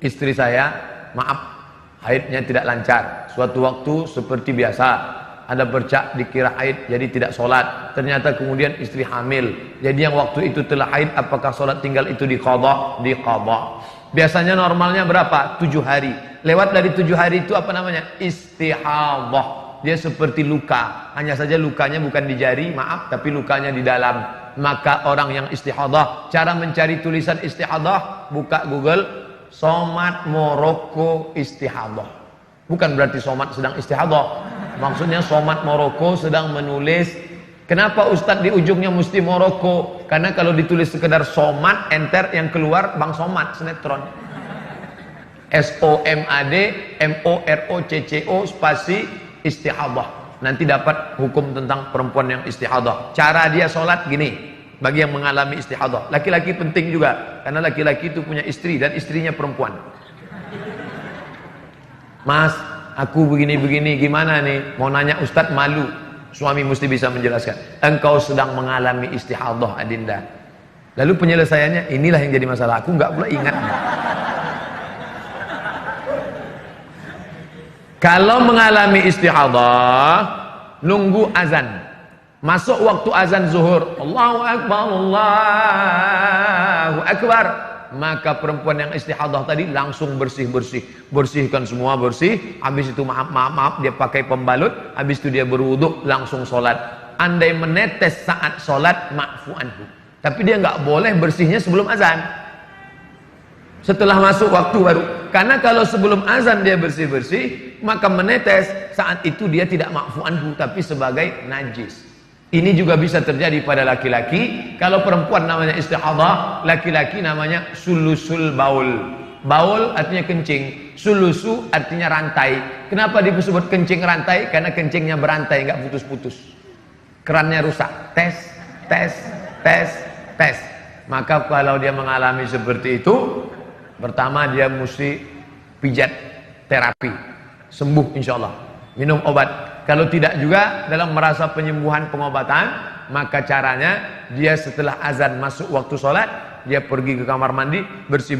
Istri saya, maaf, haidnya tidak lancar. Suatu waktu seperti biasa, ada bercak dikira haid, jadi tidak sholat. Ternyata kemudian istri hamil. Jadi yang waktu itu telah haid, apakah sholat tinggal itu diqadha? Diqadha. Biasanya normalnya berapa? 7 hari. Lewat dari 7 hari itu apa namanya? Istihadhah. Dia seperti luka. Hanya saja lukanya bukan di jari, maaf, tapi lukanya di dalam. Maka orang yang istihadhah, cara mencari tulisan istihadhah, buka Google, Somat Moroko istihadhah. Bukan berarti somat sedang istihadhah. Maksudnya somat Moroko sedang menulis. Kenapa Ustadz di ujungnya mesti Moroko? Karena kalau ditulis sekedar somat, enter, yang keluar Bang Somat, sinetron. SOMAD MOROCCO spasi istihadhah. Nanti dapat hukum tentang perempuan yang istihadhah. Cara dia sholat gini. Bagi yang mengalami istihadhah, laki-laki penting juga, karena laki-laki itu punya istri dan istrinya perempuan. Mas, aku begini-begini, gimana nih? Mau nanya Ustadz, malu. Suami mesti bisa menjelaskan. Engkau sedang mengalami istihadhah, Adinda. Lalu penyelesaiannya, inilah yang jadi masalah. Aku nggak pula ingat. Kalau mengalami istihadhah, nunggu azan. Masuk waktu azan zuhur, Allahu Akbar, Allahu Akbar, maka perempuan yang istihadhah tadi langsung bersih-bersih. Bersihkan semua bersih. Habis itu maaf, dia pakai pembalut. Habis itu dia berwuduk, langsung sholat. Andai menetes saat sholat, ma'fu anhu. Tapi dia nggak boleh bersihnya sebelum azan. Setelah masuk waktu baru. Karena kalau sebelum azan dia bersih-bersih, maka menetes saat itu dia tidak ma'fu anhu, tapi sebagai najis. Ini juga bisa terjadi pada laki-laki. Kalau perempuan namanya istihadhah, laki-laki namanya sulusul baul. Baul artinya kencing, sulusu artinya rantai. Kenapa disebut kencing rantai? Karena kencingnya berantai, nggak putus-putus. Kerannya rusak. Tes, tes, tes, tes. Maka kalau dia mengalami seperti itu, pertama dia mesti pijat terapi, sembuh insya Allah. Minum obat. Kalau tidak juga dalam merasa penyembuhan pengobatan, maka caranya dia setelah azan masuk waktu sholat, dia pergi ke kamar mandi, bersih,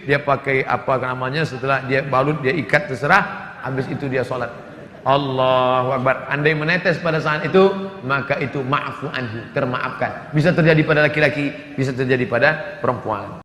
dia pakai apa namanya, setelah dia balut, dia ikat, terserah, habis itu dia sholat. Allahu Akbar. Andai menetes pada saat itu, maka itu ma'fu anhu, termaafkan. Bisa terjadi pada laki-laki, bisa terjadi pada perempuan.